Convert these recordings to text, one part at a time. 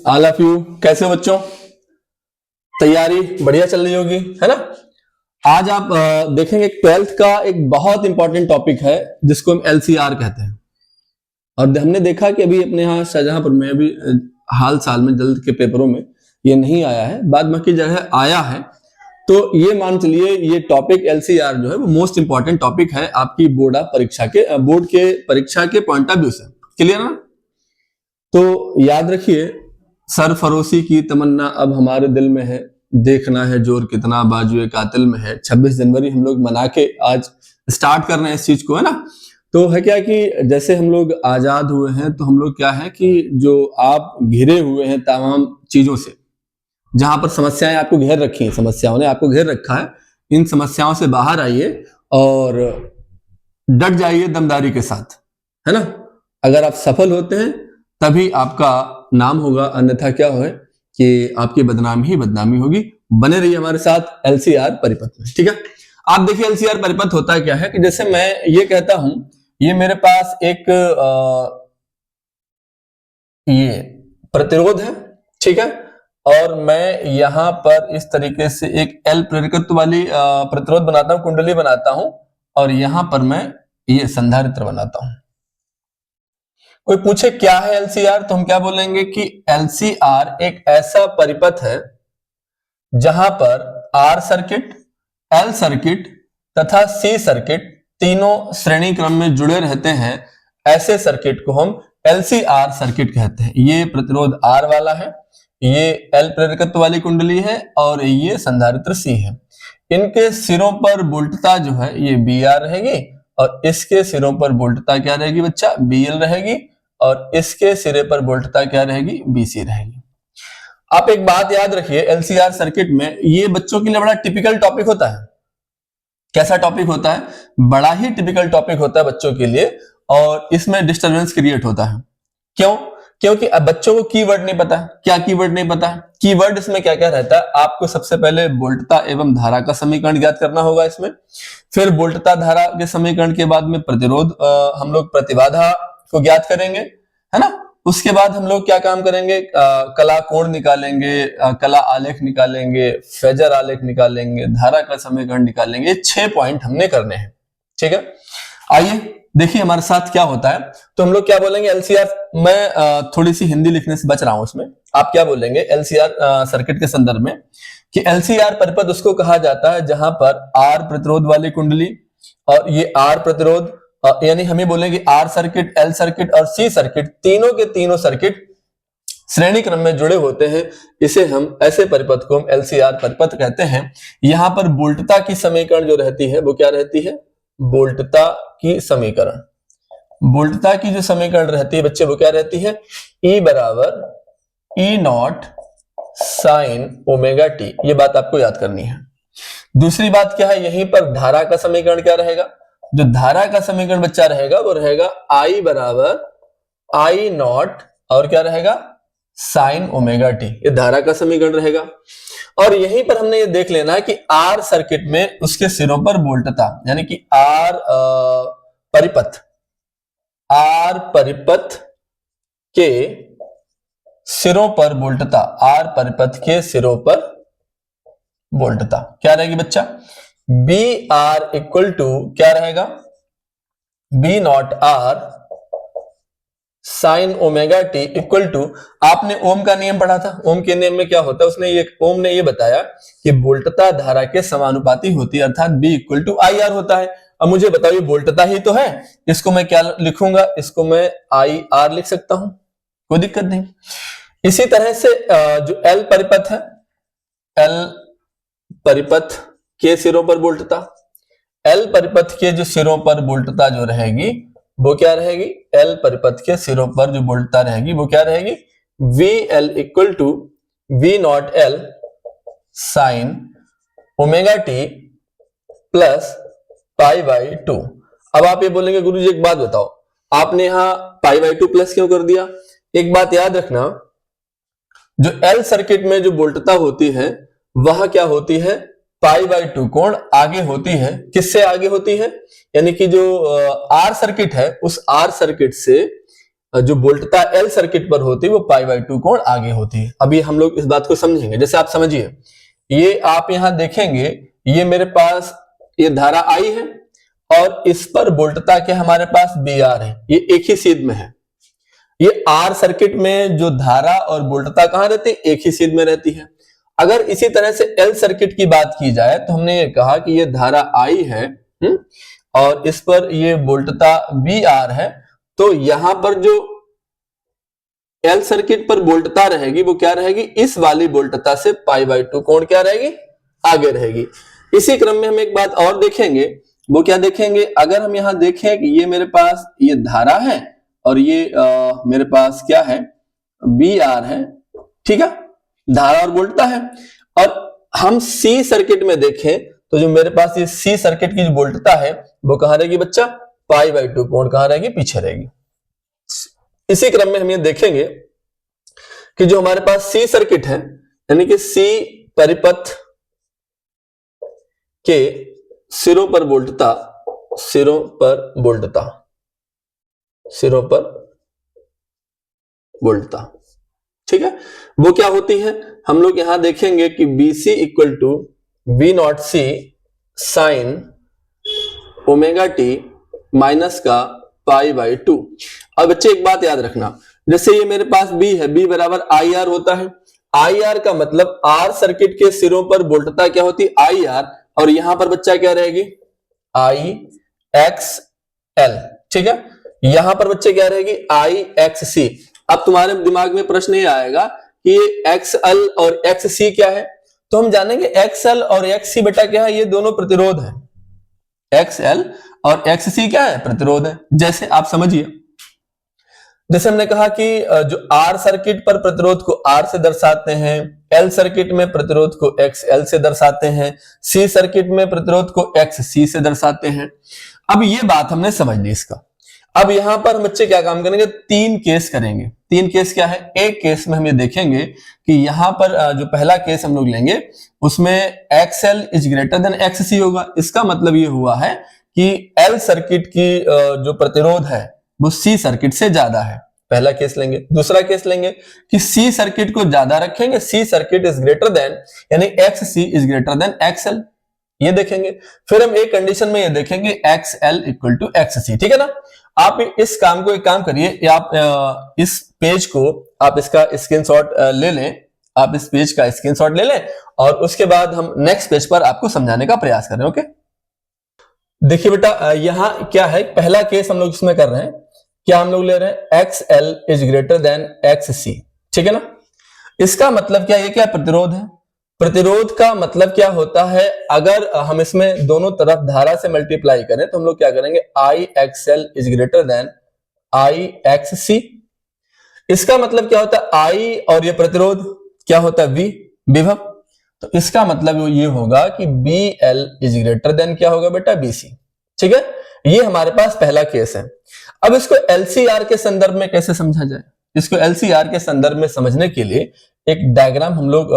All of you कैसे हो बच्चों? तैयारी बढ़िया चल रही होगी, है ना? आज आप देखेंगे 12th का एक बहुत इंपॉर्टेंट टॉपिक है जिसको हम एलसीआर कहते हैं। और हमने देखा कि अभी अपने यहाँ शाहजहांपुर में अभी हाल साल में जल्द के पेपरों में ये नहीं आया है, बाद बाकी जगह आया है। तो ये मान चलिए ये टॉपिक एलसीआर जो है वो मोस्ट इंपॉर्टेंट टॉपिक है आपकी बोर्ड के परीक्षा के पॉइंट ऑफ व्यू से। क्लियर ना? तो याद रखिए, सरफरोशी की तमन्ना अब हमारे दिल में है, देखना है जोर कितना बाजुए कातिल में है। 26 जनवरी हम लोग मना के आज स्टार्ट कर रहे हैं इस चीज को, है ना? तो है क्या कि जैसे हम लोग आजाद हुए हैं तो हम लोग क्या है कि जो आप घिरे हुए हैं तमाम चीजों से, जहां पर समस्याएं आपको घेर रखी हैं, समस्याओं ने आपको घेर रखा है, इन समस्याओं से बाहर आइए और डट जाइए दमदारी के साथ, है ना? अगर आप सफल होते हैं तभी आपका नाम होगा, अन्यथा क्या है कि आपकी बदनामी ही बदनामी होगी। बने रहिए हमारे साथ एलसीआर परिपथ में, ठीक है? आप देखिए एलसीआर परिपथ होता क्या है कि जैसे मैं ये कहता हूं, ये मेरे पास एक ये प्रतिरोध है, ठीक है? और मैं यहां पर इस तरीके से एक एल प्रेरकत्व वाली प्रतिरोध बनाता हूं, कुंडली बनाता हूं, और यहां पर मैं ये संधारित्र बनाता हूं। कोई पूछे क्या है एलसीआर, तो हम क्या बोलेंगे कि एलसीआर एक ऐसा परिपथ है जहां पर आर सर्किट, एल सर्किट तथा सी सर्किट तीनों श्रेणी क्रम में जुड़े रहते हैं। ऐसे सर्किट को हम एलसीआर सर्किट कहते हैं। ये प्रतिरोध आर वाला है, ये एल प्रेरकत्व वाली कुंडली है और ये संधारित्र सी है। इनके सिरों पर वोल्टता जो है ये बी आर रहेगी और इसके सिरों पर वोल्टता क्या रहेगी बच्चा? बीएल रहेगी और इसके सिरे पर वोल्टता क्या रहेगी? बीसी रहेगी। आप एक बात याद रखिए, एलसीआर सर्किट में ये बच्चों के लिए बड़ा टिपिकल टॉपिक होता है। कैसा टॉपिक होता है? बड़ा ही टिपिकल टॉपिक होता है बच्चों के लिए, और इसमें डिस्टर्बेंस क्रिएट होता है। क्यों? क्योंकि अब बच्चों को कीवर्ड नहीं पता है। क्या कीवर्ड नहीं पता है? कीवर्ड इसमें क्या क्या रहता है? आपको सबसे पहले वोल्टता एवं धारा का समीकरण ज्ञात करना होगा इसमें, फिर वोल्टता धारा के समीकरण के बाद में प्रतिरोध हम लोग प्रतिबाधा को ज्ञात करेंगे, है ना? उसके बाद हम लोग क्या काम करेंगे? कला कोण निकालेंगे, कला आलेख निकालेंगे, फेजर आलेख निकालेंगे, धारा का समीकरण निकालेंगे। 6 पॉइंट हमने करने हैं, ठीक है? आइए देखिए हमारे साथ क्या होता है। तो हम लोग क्या बोलेंगे एलसीआर, मैं थोड़ी सी हिंदी लिखने से बच रहा हूं उसमें। आप क्या बोलेंगे एलसीआर सर्किट के संदर्भ में कि एलसीआर परिपथ उसको कहा जाता है जहां पर आर प्रतिरोध वाली कुंडली और ये आर प्रतिरोध, यानी हम ये बोलेंगे आर सर्किट, एल सर्किट और सी सर्किट, तीनों के तीनों सर्किट श्रेणी क्रम में जुड़े होते हैं। इसे हम ऐसे परिपथ को हम एलसीआर परिपथ कहते हैं। यहां पर वोल्टता की समीकरण जो रहती है वो क्या रहती है? वोल्टता की समीकरण, वोल्टता की जो समीकरण रहती है बच्चे वो क्या रहती है? E बराबर E not sine omega T. ये बात आपको याद करनी है। दूसरी बात क्या है? यहीं पर धारा का समीकरण क्या रहेगा? जो धारा का समीकरण बच्चा रहेगा वो रहेगा I बराबर I नॉट और क्या रहेगा? Sign omega T. ये धारा का समीकरण रहेगा। और यहीं पर हमने ये देख लेना है कि आर सर्किट में उसके सिरों पर वोल्टता, यानी कि आर परिपथ के सिरों पर वोल्टता, आर परिपथ के सिरों पर वोल्टता क्या रहेगी बच्चा? बी आर इक्वल टू क्या रहेगा? B naught R sine omega T equal to, आपने ओम का नियम पढ़ा था। ओम के नियम में क्या होता है? ओम ने ये बताया कि वोल्टता धारा के समानुपाती होती है, अर्थात B equal to I R होता है। अब मुझे बताओ ये वोल्टता ही तो है, इसको मैं क्या लिखूंगा? इसको मैं आई आर लिख सकता हूं, कोई दिक्कत नहीं। इसी तरह से जो एल परिपथ है, एल परिपथ के सिरों पर वोल्टता, एल परिपथ के जो सिरों पर वोल्टता जो रहेगी वो क्या रहेगी? एल परिपथ के सिरों पर जो वोल्टता रहेगी वो क्या रहेगी? V L equal to V naught L sine omega T plus pi by 2। अब आप ये बोलेंगे गुरुजी एक बात बताओ, आपने यहां पाई बाई 2 प्लस क्यों कर दिया? एक बात याद रखना, जो एल सर्किट में जो वोल्टता होती है वह क्या होती है? पाई बाई 2 कोण आगे होती है। किससे आगे होती है? यानी कि जो आर सर्किट है उस आर सर्किट से जो वोल्टता एल सर्किट पर होती है वो π/2 कोण आगे होती है। अभी हम लोग इस बात को समझेंगे। जैसे आप समझिए, ये आप यहां देखेंगे, ये मेरे पास ये धारा आई है और इस पर वोल्टता के हमारे पास Br है, ये एक ही सीध में है। ये आर सर्किट में जो धारा और वोल्टता कहां रहती है, एक ही सीध में रहती है। अगर इसी तरह से एल सर्किट की बात की जाए तो हमने ये कहा कि ये धारा आई है और इस पर ये वोल्टता Br है, तो यहां पर जो एल सर्किट पर वोल्टता रहेगी वो क्या रहेगी, इस वाली वोल्टता से π/2 कोण क्या रहेगी, आगे रहेगी। इसी क्रम में हम एक बात और देखेंगे, वो क्या देखेंगे, अगर हम यहां देखें कि ये मेरे पास ये धारा है और ये मेरे पास क्या है, Br है, ठीक है, धारा और वोल्टता है। और हम सी सर्किट में देखें तो जो मेरे पास ये सी सर्किट की जो वोल्टता है वो कहां रहेगी बच्चा, π/2 कोण कहां रहेगी, पीछे रहेगी। इसी क्रम में हम ये देखेंगे कि जो हमारे पास सी सर्किट है, यानी कि सी परिपथ के सिरों पर वोल्टता, सिरों पर वोल्टता, ठीक है, वो क्या होती है, हम लोग यहां देखेंगे कि BC equal to V0C sine omega T minus का π/2। अब बच्चे एक बात याद रखना, जैसे ये मेरे पास B है, B बराबर IR होता है। IR का मतलब R सर्किट के सिरों पर वोल्टता क्या होती है, IR, और यहां पर बच्चा क्या रहेगी, IXL, ठीक है, यहां पर बच्चे क्या रहेगी, IXC। अब तुम्हारे दिमाग में प्रश्न ये आएगा कि ये XL और XC क्या है, तो हम जानेंगे XL और XC बेटा क्या है, ये दोनों प्रतिरोध है। XL और XC क्या है, प्रतिरोध है। जैसे आप समझिए, जैसे हमने कहा कि जो R सर्किट पर प्रतिरोध को R से दर्शाते हैं, L सर्किट में प्रतिरोध को XL से दर्शाते हैं, C सर्किट में प्रतिरोध को XC से दर्शाते हैं। अब ये बात हमने समझ ली इसका। अब यहां पर बच्चे क्या काम करेंगे, तीन केस करेंगे। तीन केस क्या है, एक केस में हम ये देखेंगे कि यहां पर जो पहला केस हम लोग लेंगे उसमें XL is greater then XC होगा। इसका मतलब ये हुआ है कि L सर्किट की जो प्रतिरोध है वो C सर्किट से ज्यादा है, पहला केस लेंगे। दूसरा केस लेंगे कि C सर्किट को ज्यादा रखेंगे, C circuit is greater then, यानी XC is greater then XL, ये देखेंगे। फिर हम एक कंडीशन में ये देखेंगे XL इक्वल टू XC, ठीक है ना। आप इस काम को एक काम करिए, आप इस पेज को आप इसका स्क्रीनशॉट ले लें, आप इस पेज का स्क्रीनशॉट ले लें और उसके बाद हम नेक्स्ट पेज पर आपको समझाने का प्रयास करें। ओके, देखिए बेटा, यहां क्या है, पहला केस हम लोग इसमें कर रहे हैं, क्या हम लोग ले रहे हैं, XL is greater then XC, ठीक है ना। इसका मतलब क्या, ये क्या प्रतिरोध है। प्रतिरोध का मतलब क्या होता है, अगर हम इसमें दोनों तरफ धारा से मल्टीप्लाई करें तो हम लोग क्या करेंगे, IXL is greater then IXC। इसका मतलब क्या होता है, I और ये प्रतिरोध क्या होता है, V, विभव। तो इसका मतलब ये होगा कि BL इज ग्रेटर देन क्या होगा बेटा, BC, ठीक है। ये हमारे पास पहला केस है। अब इसको LCR के संदर्भ में कैसे समझा जाए, इसको LCR के संदर्भ में समझने के लिए एक डायग्राम हम लोग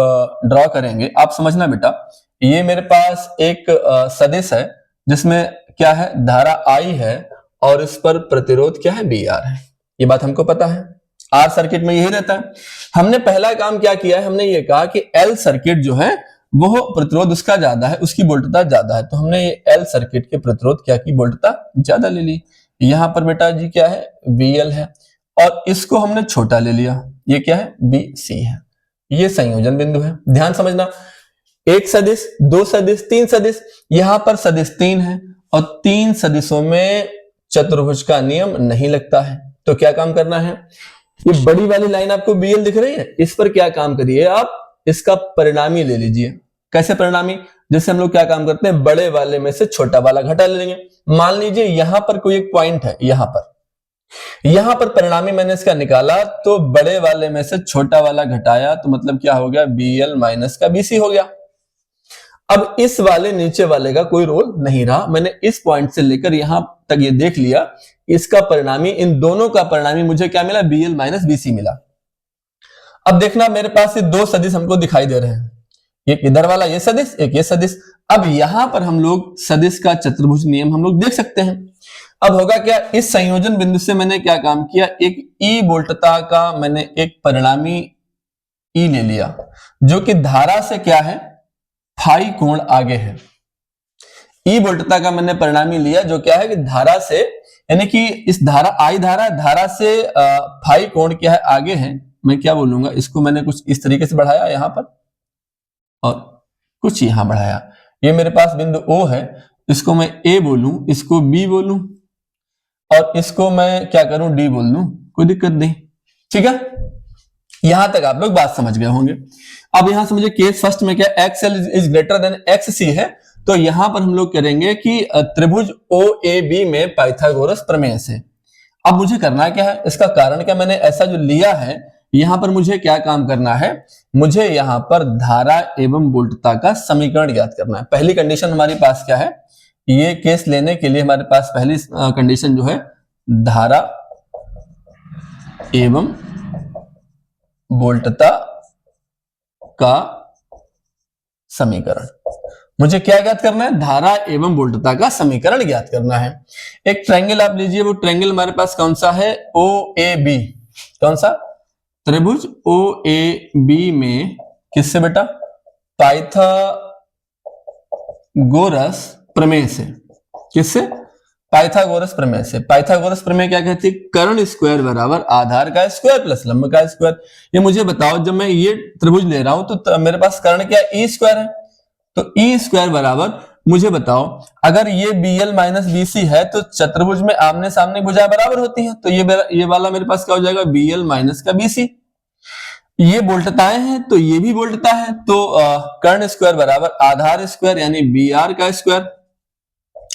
ड्रॉ करेंगे। आप समझना बेटा, ये मेरे पास एक सदिश है जिसमें क्या है, धारा I है और इस पर प्रतिरोध क्या है, BR है। ये बात हमको पता है, R सर्किट में यही रहता है। हमने पहला काम क्या किया है, हमने ये कहा कि L सर्किट जो है वो प्रतिरोध उसका ज्यादा है, उसकी वोल्टता ज्यादा है, तो हमने ये L सर्किट के प्रतिरोध क्या की, वोल्टता ज्यादा ले ली। यहां पर बेटा जी क्या है, VL है और इसको हमने छोटा ले लिया, ये क्या है, BC है। ये संयोजन बिंदु है, ध्यान समझना। एक सदिश, दो सदिश, तीन सदिश, यहां पर सदिश 3 है और 3 सदिशों में चतुर्भुज का नियम नहीं लगता है, तो क्या काम करना है, ये बड़ी वाली लाइन आपको BL दिख रही है, इस पर क्या काम करिए, आप इसका परिणामी ले लीजिए। कैसे परिणामी, जैसे हम लोग क्या काम करते हैं, बड़े वाले में से छोटा वाला घटा लेंगे। मान लीजिए यहां पर कोई एक पॉइंट है, यहां पर परिणामी मैंने इसका निकाला तो बड़े वाले में से छोटा वाला घटाया, तो मतलब क्या हो गया, BL माइनस का BC हो गया। अब इस वाले नीचे वाले का कोई रोल नहीं रहा, मैंने इस पॉइंट से लेकर यहां तक ये देख लिया, इसका परिणामी, इन दोनों का परिणामी मुझे क्या मिला, BL माइनस BC मिला। अब देखना, मेरे पास ये दो सदिश हमको दिखाई दे रहे हैं, एक इधर वाला ये सदिश, एक ये सदिश। अब यहां पर हम लोग सदिश का चतुर्भुज नियम हम लोग देख सकते हैं। अब होगा क्या, इस संयोजन बिंदु से मैंने क्या काम किया, एक ई वोल्टता का मैंने एक परिणामी ई ले लिया जो कि धारा से क्या है, फाई कोण आगे है। ई वोल्टता का मैंने परिणामी लिया जो क्या है कि धारा से, यानी कि इस धारा आई धारा से फाई कोण क्या है, आगे है। मैं क्या बोलूंगा, इसको मैंने कुछ इस तरीके से बढ़ाया यहां पर और कुछ यहां बढ़ाया। ये मेरे पास बिंदु O है, इसको मैं A बोलूं, इसको B बोलूं और इसको मैं क्या करूं, D बोल दूं, कोई दिक्कत नहीं। ठीक है, यहां तक आप लोग बात समझ गए होंगे। अब यहां से मुझे केस फर्स्ट में क्या, XL is greater then XC है, तो यहां पर हम लोग करेंगे कि त्रिभुज OAB में पाइथागोरस प्रमेय से। अब मुझे करना क्या है, इसका कारण क्या, मैंने ऐसा जो लिया है, यहां पर मुझे क्या काम करना है, मुझे यहां पर धारा एवं वोल्टता का समीकरण ज्ञात करना है। पहली कंडीशन हमारे पास क्या है, ये केस लेने के लिए हमारे पास पहली कंडीशन जो है, धारा एवं वोल्टता का समीकरण। मुझे क्या ज्ञात करना है, धारा एवं वोल्टता का समीकरण ज्ञात करना है। एक ट्रायंगल आप लीजिए, वो ट्रायंगल हमारे पास कौन सा है, OAB। कौन सा, त्रिभुज OAB में किससे बेटा, पाइथागोरस प्रमेय से। किससे, पाइथागोरस प्रमेय से। पाइथागोरस प्रमेय क्या कहती है, कर्ण स्क्वायर बराबर आधार का स्क्वायर प्लस लंब का स्क्वायर। ये मुझे बताओ, जब मैं ये त्रिभुज ले रहा हूं तो मेरे पास कर्ण क्या, ई स्क्वायर है, तो ई स्क्वायर बराबर, मुझे बताओ अगर ये BL माइनस BC है तो चतुर्भुज में आमने सामने भुजाएं बराबर होती हैं, तो ये वाला मेरे पास क्या हो जाएगा, BL माइनस का BC। ये वोल्टताएं हैं तो ये भी वोल्टता है, तो कर्ण स्क्वायर बराबर आधार स्क्वायर यानी BR का स्क्वायर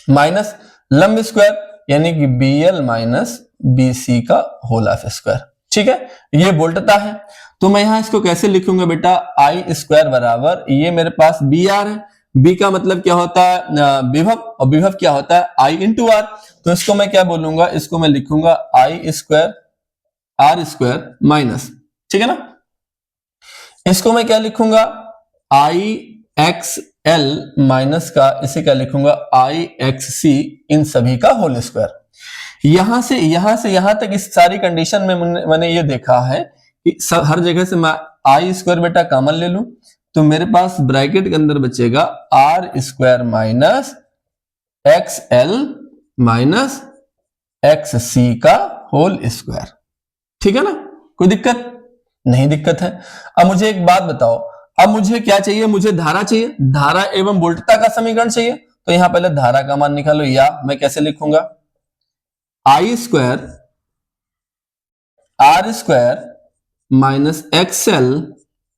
माइनस लंब स्क्वायर यानी कि BL माइनस BC का होल ऑफ स्क्वायर। ठीक है, ये वोल्टता है। तो मैं यहां इसको कैसे लिखूंगा बेटा, I स्क्वायर बराबर, ये मेरे पास BR है, B का मतलब क्या होता है, विभव, और विभव क्या होता है, I इंटू R। तो इसको मैं क्या बोलूंगा, इसको मैं लिखूंगा I square R square minus, ठीक है ना, इसको मैं क्या लिखूंगा, IXL माइनस का, इसे क्या लिखूंगा, IXC इन सभी का होल स्क्वायर। यहां से यहां तक इस सारी कंडीशन में मैंने ये देखा है कि हर जगह से मैं I स्क्वायर बेटा कॉमन ले लूं, तो मेरे पास ब्रैकेट के अंदर बचेगा R square minus XL minus XC का होल स्क्वायर। ठीक है ना, कोई दिक्कत नहीं, दिक्कत है। अब मुझे एक बात बताओ, अब मुझे क्या चाहिए, मुझे धारा चाहिए, धारा एवं वोल्टता का समीकरण चाहिए। तो यहां पहले धारा का मान निकालो, या मैं कैसे लिखूंगा, I square R square minus XL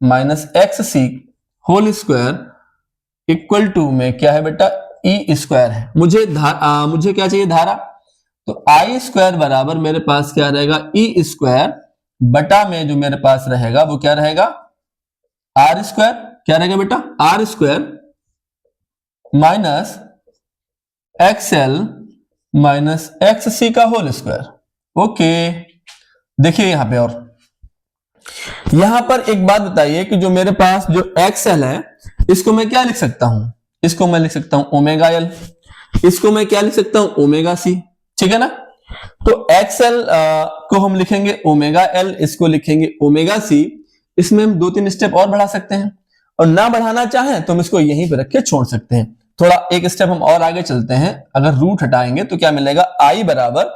minus XC whole square equal to में क्या है बेटा, E स्क्वायर है। मुझे मुझे क्या चाहिए, धारा, तो I स्क्वायर बराबर मेरे पास क्या रहेगा, E स्क्वायर बटा में जो मेरे पास रहेगा वो क्या रहेगा, R स्क्वायर, क्या रहेगा बेटा, R square minus XL minus XC का होल स्क्वायर। ओके, देखिए यहां पे, और यहां पर एक बात बताइए कि जो मेरे पास जो XL है, इसको मैं क्या लिख सकता हूं, इसको मैं लिख सकता हूं ओमेगा L, इसको मैं क्या लिख सकता हूं, ओमेगा C। ठीक है ना, तो XL को हम लिखेंगे ओमेगा L, इसको लिखेंगे ओमेगा C। इसमें हम 2-3 स्टेप और बढ़ा सकते हैं, और ना बढ़ाना चाहें तो हम इसको यहीं पे रख के छोड़ सकते हैं। थोड़ा एक स्टेप हम और आगे चलते हैं, अगर रूट हटाएंगे तो क्या मिलेगा, I बराबर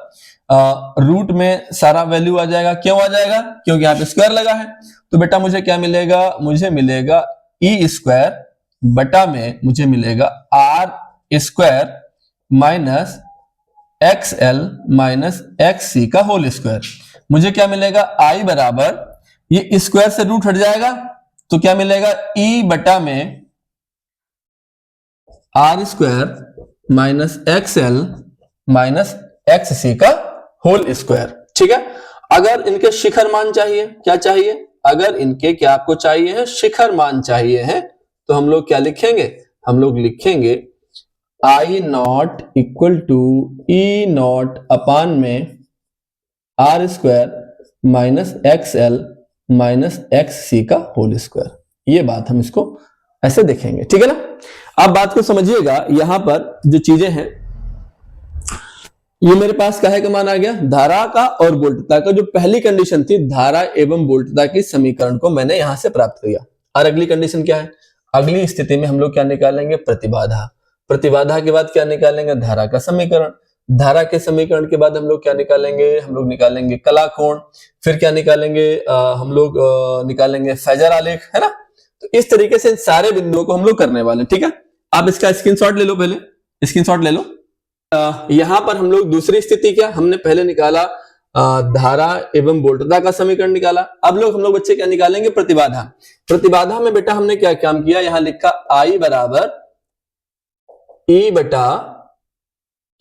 रूट में सारा वैल्यू आ जाएगा। क्यों आ जाएगा, क्योंकि यहाँ पे स्क्वायर लगा है। तो बेटा मुझे क्या मिलेगा, मुझे मिलेगा E स्क्वायर बटा में मुझे मिलेगा R square minus XL minus XC का होल स्क्वायर। मुझे क्या मिलेगा, I बराबर, ये स्क्वायर से रूट हट जाएगा तो क्या मिलेगा, E बटा में R square minus XL minus XC का होल स्क्वायर। ठीक है, अगर इनके शिखर मान चाहिए, क्या चाहिए, अगर इनके क्या आपको चाहिए है, शिखर मान चाहिए है, तो हम लोग क्या लिखेंगे, हम लोग लिखेंगे I naught equal to E naught upon में R square minus XL minus XC का होल स्क्वायर। ये बात हम इसको ऐसे देखेंगे। ठीक है ना, आप बात को समझिएगा। यहां पर जो चीजें हैं, ये मेरे पास काहे का मान आ गया, धारा का और वोल्टता का। जो पहली कंडीशन थी धारा एवं वोल्टता की समीकरण को मैंने यहां से प्राप्त किया। और अगली कंडीशन क्या है, अगली स्थिति में हम लोग क्या निकालेंगे, प्रतिबाधा। प्रतिबाधा के बाद क्या निकालेंगे, धारा का समीकरण। धारा के समीकरण के बाद हम लोग क्या निकालेंगे, हम लोग निकालेंगे कला कोण। फिर क्या निकालेंगे, हम लोग निकालेंगे फेजर आलेख, है ना। तो इस तरीके से इन सारे बिंदुओं को हम लोग करने वाले हैं, ठीक है। आप इसका स्क्रीनशॉट ले लो, पहले स्क्रीनशॉट ले लो। यहां पर हम लोग दूसरी स्थिति क्या, हमने पहले निकाला धारा एवं वोल्टता का समीकरण निकाला। अब हम लोग बच्चे क्या निकालेंगे, प्रतिबाधा। प्रतिबाधा में बेटा हमने क्या काम किया, यहां लिखा I बराबर E बटा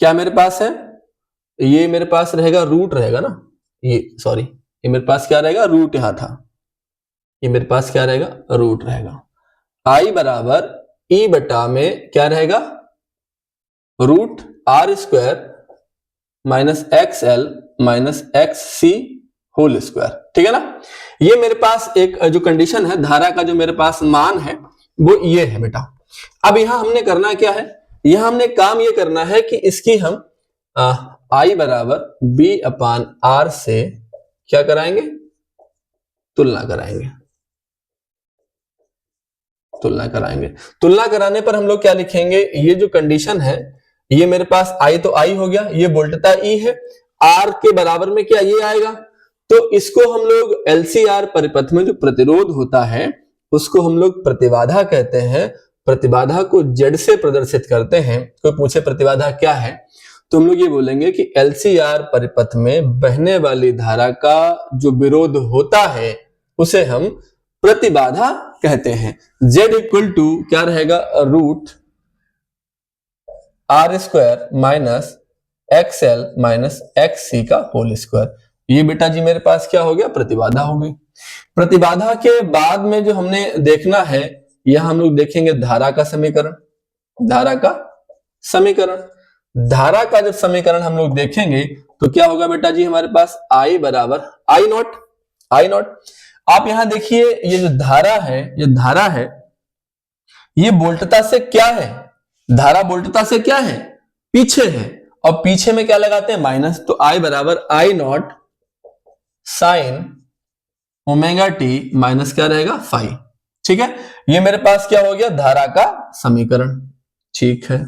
क्या मेरे पास है, ये मेरे पास रहेगा रूट रहेगा ना, ये सॉरी ये मेरे पास क्या रहेगा, रूट यहां था, ये मेरे पास क्या रहेगा, रूट रहेगा। I बराबर E बटा में क्या रहेगा, root R square minus X L minus X C whole square, ठीक है ना। ये मेरे पास एक जो कंडीशन है, धारा का जो मेरे पास मान है वो ये है बेटा। अब यहां हमने करना क्या है, यहां हमने काम ये करना है कि इसकी हम आई बराबर बी अपान आर से क्या कराएंगे, तुलना कराएंगे। तुलना कराएंगे, तुलना कराने पर हम लोग क्या लिखेंगे, ये जो कंडीशन है, ये मेरे पास I तो I हो गया, ये वोल्टता E है, R के बराबर में क्या ये आएगा, तो इसको हम लोग LCR परिपथ में जो प्रतिरोध होता है उसको हम लोग प्रतिबाधा कहते हैं। प्रतिबाधा को Z से प्रदर्शित करते हैं। कोई पूछे प्रतिबाधा क्या है, तो हम लोग ये बोलेंगे कि LCR परिपथ में बहने वाली धारा का जो विरोध होता है उसे हम प्रतिबाधा कहते हैं। Z इक्वल टू क्या रहेगा, root R square minus X L minus X C का होल स्क्वायर। ये बेटा जी मेरे पास क्या हो गया, प्रतिबाधा हो गई। प्रतिबाधा के बाद में जो हमने देखना है, यह हम लोग देखेंगे धारा का समीकरण। धारा का समीकरण, धारा का जब समीकरण हम लोग देखेंगे तो क्या होगा बेटा जी, हमारे पास I बराबर आई नॉट। आप यहां देखिए, ये जो धारा है, ये धारा है, ये वोल्टता से क्या है, धारा वोल्टता से क्या है, पीछे है, और पीछे में क्या लगाते हैं, माइनस। तो I बराबर I naught sine omega T minus क्या रहेगा, फाइव, ठीक है। ये मेरे पास क्या हो गया, धारा का समीकरण, ठीक है।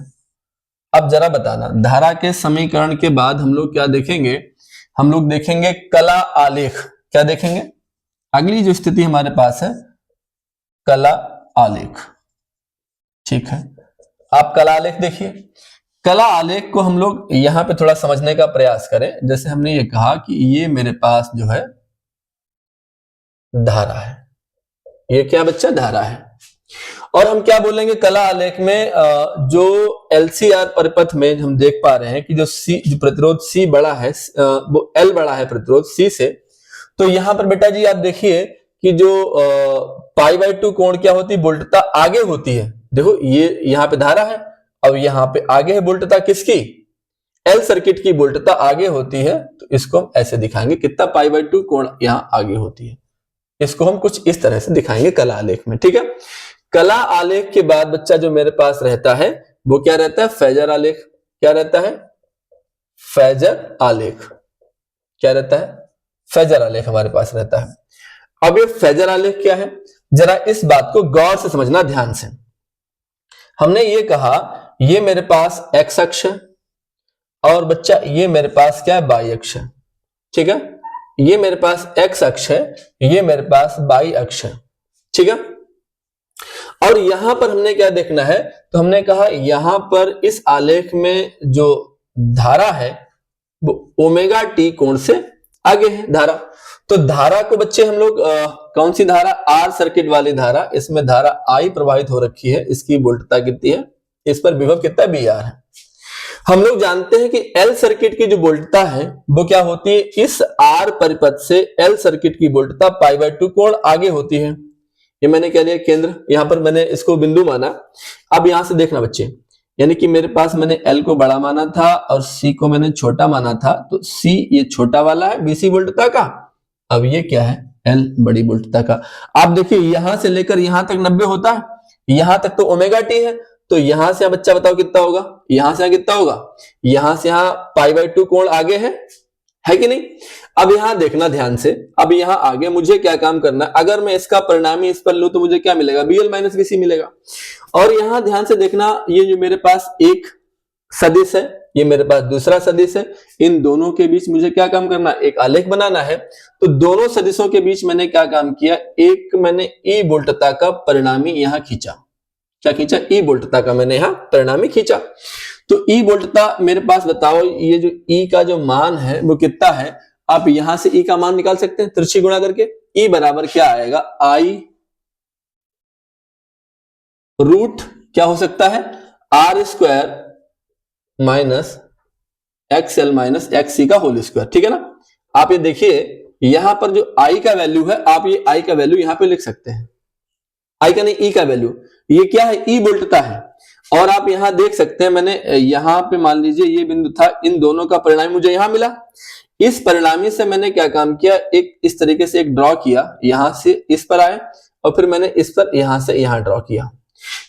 अब जरा बताना, धारा के समीकरण के बाद हम लोग क्या देखेंगे, हम लोग देखेंगे कला आलेख। क्या देखेंगे, अगली जो स्थिति हमारे पास है कला आलेख, ठीक है। आप कला आलेख देखिए, कला आलेख को हम लोग यहां पे थोड़ा समझने का प्रयास करें। जैसे हमने ये कहा कि ये मेरे पास जो है धारा है, ये क्या बच्चा, धारा है। और हम क्या बोलेंगे, कला आलेख में जो LCR परिपथ में हम देख पा रहे हैं कि जो प्रतिरोध C बड़ा है, वो L बड़ा है प्रतिरोध C से। तो यहां पर बेटा जी आप देखिए कि जो π/2 कोण क्या होती है, वोल्टता आगे होती है। देखो ये यहाँ पे धारा है, अब यहाँ पे आगे है वोल्टता किसकी, L सर्किट की वोल्टता आगे होती है। तो इसको हम ऐसे दिखाएंगे, कितना π/2 कोण यहाँ आगे होती है। इसको हम कुछ इस तरह से दिखाएंगे कला आलेख में, ठीक है। कला आलेख के बाद बच्चा जो मेरे पास रहता है वो क्या रहता है, फेजर आलेख। क्या रहता है, फेजर आलेख। क्या रहता है, फेजर आलेख हमारे पास रहता है। अब ये फेजर आलेख क्या है, जरा इस बात को गौर से समझना ध्यान से। हमने ये कहा ये मेरे पास एक्स अक्ष है, और बच्चा ये मेरे पास क्या है, वाई अक्ष है, ठीक है। ये मेरे पास एक्स अक्ष है, ये मेरे पास वाई अक्ष है, ठीक है। और यहां पर हमने क्या देखना है, तो हमने कहा यहां पर इस आलेख में जो धारा है वो ओमेगा टी कोण से आगे है धारा। तो धारा को बच्चे हम लोग कौन सी धारा, आर सर्किट वाली धारा, इसमें धारा आई प्रवाहित हो रखी है, इसकी वोल्टता कितनी है, इस पर विभव कितना बी आर है। हम लोग जानते हैं कि एल सर्किट की जो वोल्टता है वो क्या होती है, इस आर परिपथ से एल सर्किट की वोल्टता π/2 कोण आगे होती है। ये मैंने क्या लिया, केंद्र, यहां पर मैंने इसको बिंदु माना। अब यहां से देखना बच्चे, यानी कि मेरे पास मैंने एल को बड़ा माना था और सी को मैंने छोटा माना था। तो सी ये छोटा वाला है बीसी वोल्टता का, अब ये क्या है, एल बड़ी वोल्टता का। आप देखिए यहां से लेकर यहां तक 90 होता है, यहां तक तो ओमेगा टी है, तो यहां से यहां बच्चा बताओ कितना होगा, यहां से यहां कितना होगा, यहां से यहां π/2 कोण आगे है कि नहीं। अब यहां देखना ध्यान से, अब यहां आगे मुझे क्या काम करना है, अगर मैं इसका परिणामी इस पर लूं तो मुझे क्या मिलेगा, BL माइनस BC मिलेगा। और यहां ध्यान से देखना, ये जो मेरे पास एक सदिश है, ये मेरे पास दूसरा सदिश है, इन दोनों के बीच मुझे क्या काम करना है, एक आलेख बनाना है। तो दोनों सदिशों के बीच मैंने क्या काम किया, एक मैंने ई वोल्टता का परिणामी यहां खींचा। क्या खींचा, ई वोल्टता का मैंने यहां परिणामी खींचा। तो ई वोल्टता मेरे पास बताओ, ये जो ई का जो मान है वो कितना है, आप यहां से ई का मान निकाल सकते हैं तिरछी गुणा करके। ई बराबर क्या आएगा, आई रूट क्या हो सकता है, R² minus XL minus XC का होल स्क्वायर, ठीक है ना। आप ये देखिए यहां पर जो आई का वैल्यू है, आप ये आई का वैल्यू यहां पे लिख सकते हैं, आई का नहीं ई का वैल्यू, ये क्या है, ई वोल्टता है। और आप यहां देख सकते हैं, मैंने यहां पे मान लीजिए ये बिंदु था, इन दोनों का परिणाम मुझे यहां मिला। इस परिणामी से मैंने क्या काम किया, एक इस तरीके से एक ड्रॉ किया, यहां से इस पर आए और फिर मैंने इस पर यहां से यहां ड्रॉ किया।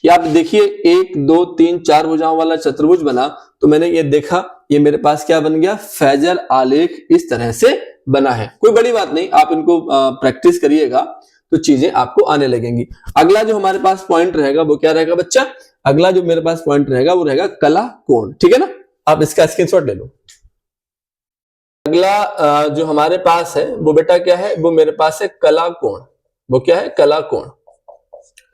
ये आप देखिए 1 2 3 4 भुजाओं वाला चतुर्भुज बना। तो मैंने ये देखा, ये मेरे पास क्या बन गया, फेजर आलेख इस तरह से बना है। कोई बड़ी बात नहीं, आप इनको प्रैक्टिस करिएगा तो चीजें आपको आने लगेंगी। अगला जो हमारे पास पॉइंट रहेगा वो क्या रहेगा बच्चा, अगला जो मेरे पास पॉइंट रहेगा वो रहेगा कला कोण, ठीक है ना। आप इसका स्क्रीनशॉट ले लो। अगला जो हमारे पास है वो बेटा क्या है, वो मेरे पास है कला कोण। वो क्या है, कला कोण,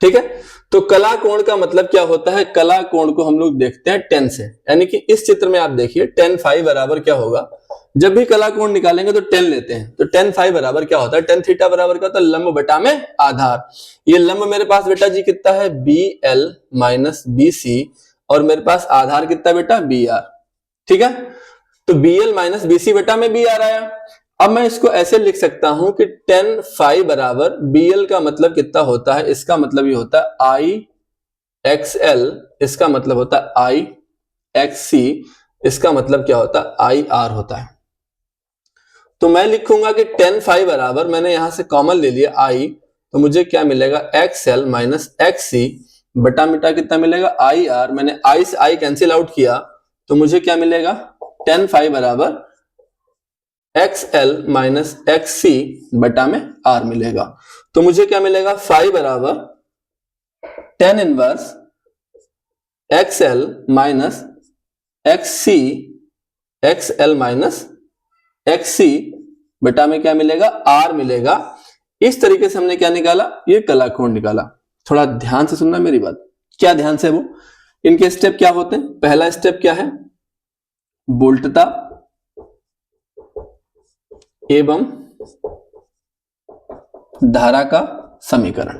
ठीक है। तो कला कोण का मतलब क्या होता है, कला कोण को हम लोग देखते हैं tan से, यानी कि इस चित्र में आप देखिए tan phi बराबर क्या होगा, जब भी कला कोण निकालेंगे तो tan लेते हैं, तो tan phi बराबर क्या होता है, tan थीटा बराबर क्या होता है, लंब बटा में आधार। ये लंब मेरे पास बेटा जी कितना है, BL माइनस BC, और मेरे पास आधार कितना बेटा, BR, ठीक है। तो BL माइनस BC बेटा में BR आया। अब मैं इसको ऐसे लिख सकता हूं कि tan phi बराबर BL का मतलब कितना होता है, इसका मतलब ये होता है IXL, इसका मतलब होता है IXC, इसका मतलब क्या होता है, IR होता है। तो मैं लिखूंगा कि tan phi बराबर, मैंने यहां से कॉमन ले लिया I, तो मुझे क्या मिलेगा, XL माइनस XC बटा मिटा कितना मिलेगा, IR। मैंने I से I कैंसिल आउट किया तो मुझे क्या मिलेगा, tan phi बराबर XL माइनस XC बटा में R मिलेगा। तो मुझे क्या मिलेगा, phi बराबर tan inverse XL minus XC, XL minus XC बटा में क्या मिलेगा, R मिलेगा। इस तरीके से हमने क्या निकाला, ये कला कोण निकाला। थोड़ा ध्यान से सुनना मेरी बात, क्या ध्यान से, वो इनके स्टेप क्या होते हैं। पहला स्टेप क्या है, वोल्टता एवं धारा का समीकरण।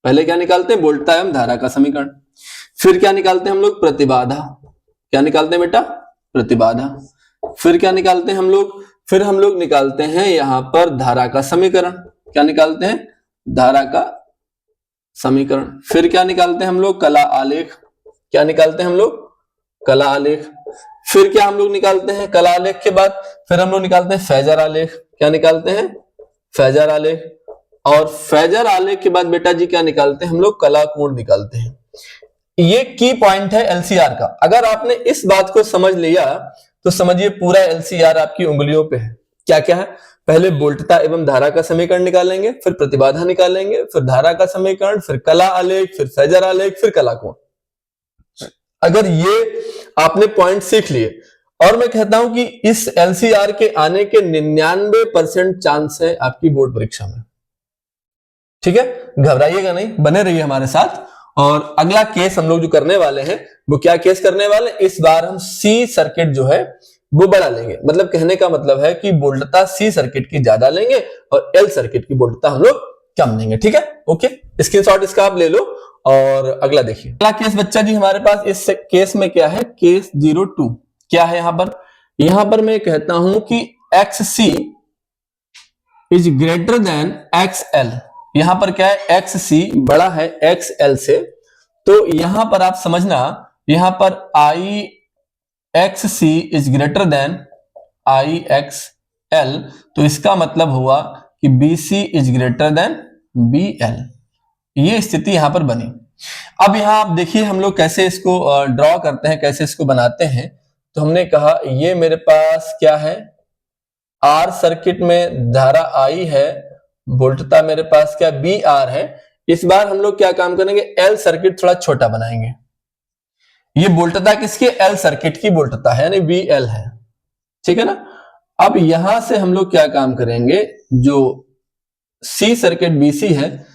पहले क्या निकालते हैं, वोल्टता एवं धारा का समीकरण। फिर क्या निकालते हैं हम लोग, प्रतिबाधा। क्या निकालते हैं बेटा, प्रतिबाधा। फिर क्या निकालते हैं हम लोग, फिर हम लोग निकालते हैं यहां पर धारा का समीकरण। क्या निकालते हैं, धारा का समीकरण। फिर क्या निकालते हैं हम लोग, कला आलेख। क्या निकालते हैं हम लोग, कला आलेख। फिर क्या हम लोग निकालते हैं, कला आलेख के बाद फिर हम लोग निकालते हैं फेजर आलेख। क्या निकालते हैं, फेजर आलेख। और फेजर आलेख के बाद बेटा जी क्या निकालते हैं हम लोग, कला कोण निकालते हैं। ये की पॉइंट है एलसीआर का। अगर आपने इस बात को समझ लिया तो समझिए पूरा एलसीआर आपकी उंगलियों पे है। क्या क्या है, पहले वोल्टता एवं धारा का समीकरण निकालेंगे, फिर प्रतिबाधा निकालेंगे, फिर धारा का समीकरण, फिर कला आलेख, फिर फेजर आलेख, फिर कला कोण। अगर ये आपने पॉइंट सीख लिए, और मैं कहता हूं कि इस एलसीआर के आने के 99% चांस है आपकी बोर्ड परीक्षा में, ठीक है। घबराइएगा नहीं, बने रहिए हमारे साथ। और अगला केस हम लोग जो करने वाले हैं वो क्या केस करने वाले, इस बार हम सी सर्किट जो है वो बड़ा लेंगे। मतलब कहने का मतलब है कि वोल्टता सी सर्किट की ज्यादा लेंगे और एल सर्किट की वोल्टता हम लोग कम लेंगे, ठीक है। ओके, स्क्रीनशॉट इसका आप ले लो। और अगला देखिए, अगला केस बच्चा जी हमारे पास इस केस में क्या है, केस 02 क्या है। यहां पर मैं कहता हूं कि XC is greater then XL। यहां पर क्या है, XC बड़ा है XL से। तो यहां पर आप समझना, यहां पर IXC is greater then IXL, तो इसका मतलब हुआ कि BC is greater then BL। ये स्थिति यहां पर बनी। अब यहाँ आप देखिए हम लोग कैसे इसको ड्रॉ करते हैं, कैसे इसको बनाते हैं। तो हमने कहा ये मेरे पास क्या है, आर सर्किट में धारा आई है, वोल्टता मेरे पास क्या बी आर है। इस बार हम लोग क्या काम करेंगे, एल सर्किट थोड़ा छोटा बनाएंगे। ये वोल्टता किसकी, एल सर्किट की वोल्टता है, यानी वी एल है, ठीक है ना। अब यहां से हम लोग क्या काम करेंगे, जो सी सर्किट बीसी है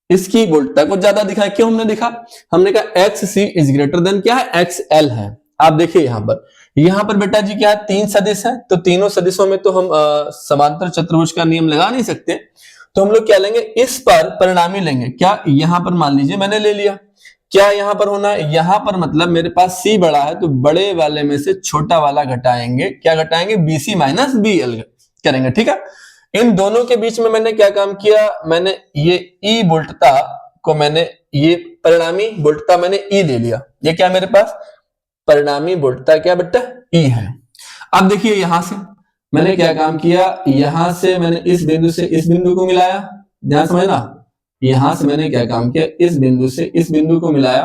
इसकी वोल्टता को ज्यादा दिखा। क्यों हमने दिखा, हमने कहा X C is greater than क्या है, एक्स एल है। आप देखिए यहां पर बेटा जी क्या है, तीन सदिश है, तो तीनों सदिशों में तो हम समांतर चतुर्भुज का नियम लगा नहीं सकते। तो हम लोग क्या लेंगे, इस पर परिणामी लेंगे। क्या यहां पर मान लीजिए मैंने ले लिया, क्या यहां पर होना है, यहां पर मतलब मेरे पास सी बड़ा है तो बड़े वाले में से छोटा वाला घटाएंगे। क्या घटाएंगे, बीसी माइनस बी एल करेंगे, ठीक है। इन दोनों के बीच में मैंने क्या काम किया, मैंने ये ई वोल्टता को मैंने ये परिणामी वोल्टता मैंने ई ले लिया। ये क्या मेरे पास परिणामी वोल्टता क्या बेटा ई है। अब देखिए यहां से मैंने क्या काम किया, यहां से मैंने इस बिंदु से इस बिंदु को मिलाया, ध्यान समझना। यहां से मैंने क्या काम किया, इस बिंदु से इस बिंदु को मिलाया,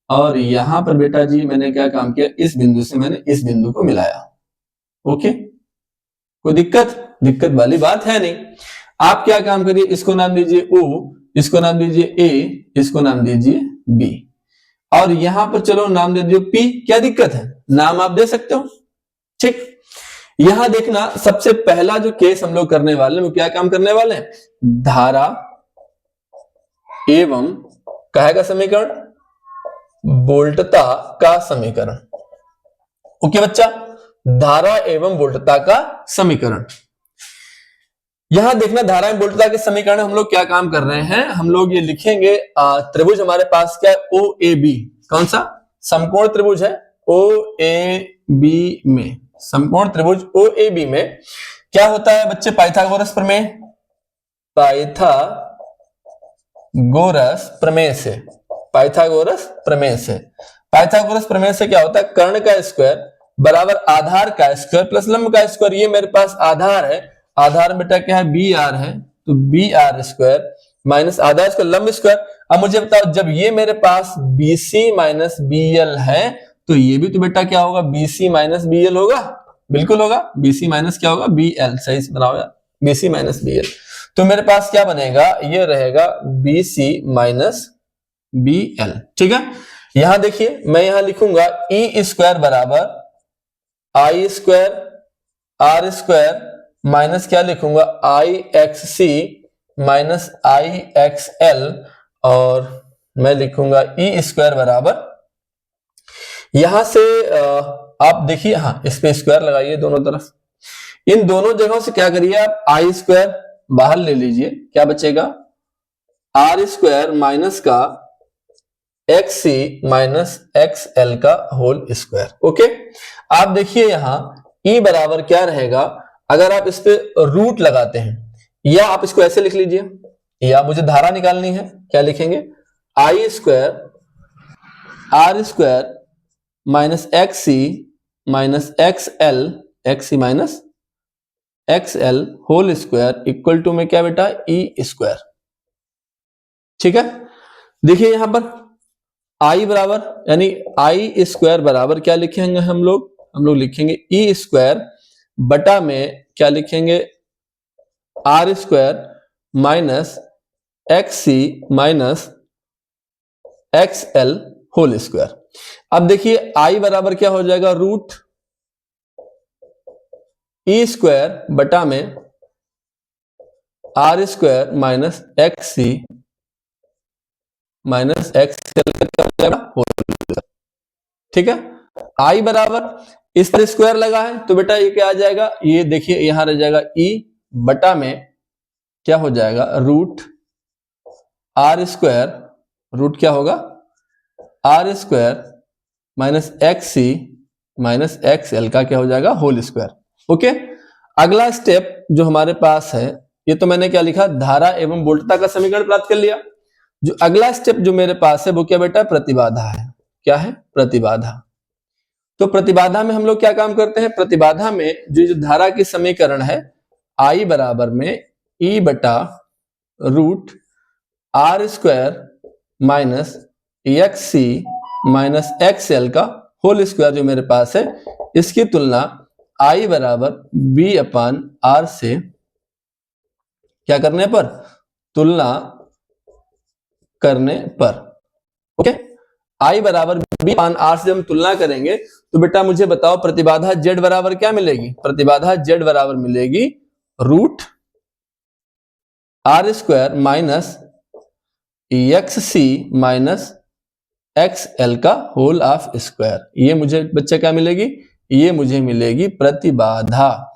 और यहां पर बेटा जी मैंने क्या काम किया, इस बिंदु से मैंने इस बिंदु को मिलाया। ओके, कोई दिक्कत वाली बात है नहीं। आप क्या काम करिए, इसको नाम दीजिए ओ, इसको नाम दीजिए ए, इसको नाम दीजिए बी, और यहां पर चलो नाम दे दियो पी। क्या दिक्कत है, नाम आप दे सकते हो, ठीक। यहां देखना सबसे पहला जो केस हम लोग करने वाले हैं वो क्या काम करने वाले हैं, धारा एवं काहे का समीकरण, वोल्टता का समीकरण। ओके बच्चा, धारा एवं वोल्टता का समीकरण। यहां देखना धारा एवं वोल्टता के समीकरण हम लोग क्या काम कर रहे हैं, हम लोग ये लिखेंगे त्रिभुज हमारे पास क्या है, ओ ए बी। कौन सा समकोण त्रिभुज है, ओ ए बी में, समकोण त्रिभुज ओ ए बी में क्या होता है बच्चे, पाइथागोरस प्रमेय, पाइथागोरस प्रमेय से, पाइथागोरस प्रमेय से, पाइथागोरस प्रमेय से क्या होता है, कर्ण का स्क्वायर बराबर आधार का स्क्वायर प्लस लंब का स्क्वायर। ये मेरे पास आधार है, आधार बेटा क्या है बी आर है, तो बी आर स्क्वायर माइनस आधार स्क्वायर लंब स्क्वायर। अब मुझे बताओ, जब ये मेरे पास बीसी माइनस बी एल है तो ये भी तो बेटा क्या होगा, बीसी माइनस बी एल होगा, बिल्कुल होगा। बीसी माइनस क्या होगा, बी एल, सही से बनाओ यार, बीसी माइनस बी एल। तो मेरे पास क्या बनेगा, ये रहेगा बीसी माइनस बी एल, ठीक है। यहां देखिए मैं यहां लिखूंगा ई स्क्वायर बराबर आई स्क्वायर आर स्क्वायर माइनस क्या लिखूंगा, आई एक्स सी माइनस आई एक्स एल, और मैं लिखूंगा ई स्क्वायर बराबर, यहां से आप देखिए, हाँ इस पे स्क्वायर लगाइए दोनों तरफ। इन दोनों जगहों से क्या करिए आप, आई स्क्वायर बाहर ले लीजिए, क्या बचेगा, आर स्क्वायर माइनस का x C minus X L का होल स्क्वायर। ओके, आप देखिए यहां ई बराबर क्या रहेगा, अगर आप इस पे रूट लगाते हैं, या आप इसको ऐसे लिख लीजिए, या मुझे धारा निकालनी है, क्या लिखेंगे, I square R square minus X C minus X C minus X L whole square equal to में क्या बेटा, ई स्क्वायर, ठीक है। देखिए यहां पर आई बराबर, यानी आई स्क्वायर बराबर क्या लिखेंगे हम लोग लिखेंगे ई स्क्वायर बटा में क्या लिखेंगे, R square minus X C minus X L whole square. अब देखिए आई बराबर क्या हो जाएगा, रूट ई स्क्वायर बटा में R square minus X C minus X L whole square, ठीक है। आई बराबर इस पर स्क्वायर लगा है तो बेटा ये क्या आ जाएगा, ये देखिए यहां रह जाएगा ई बटा में क्या हो जाएगा, रूट आर स्क्वायर, रूट क्या होगा, R square minus X C minus X L का क्या हो जाएगा, होल स्क्वायर। ओके, अगला स्टेप जो हमारे पास है, ये तो मैंने क्या लिखा, धारा एवं वोल्टता का समीकरण प्राप्त कर लिया। जो अगला स्टेप जो मेरे पास है वो क्या बेटा, प्रतिबाधा है। क्या है, प्रतिबाधा। तो प्रतिबाधा में हम लोग क्या काम करते हैं, प्रतिबाधा में जो धारा की समीकरण है, आई बराबर में ई बटा root R square minus X C minus X L का होल स्क्वायर जो मेरे पास है, इसकी तुलना आई बराबर बी अपान आर से क्या करने पर, तुलना करने पर। ओके, आई बराबर बी अपान आर से हम तुलना करेंगे तो बेटा मुझे बताओ प्रतिबाधा जेड बराबर क्या मिलेगी, प्रतिबाधा जेड बराबर मिलेगी root R square minus X C minus X L का होल ऑफ स्क्वायर। ये मुझे बच्चा क्या मिलेगी, ये मुझे मिलेगी प्रतिबाधा।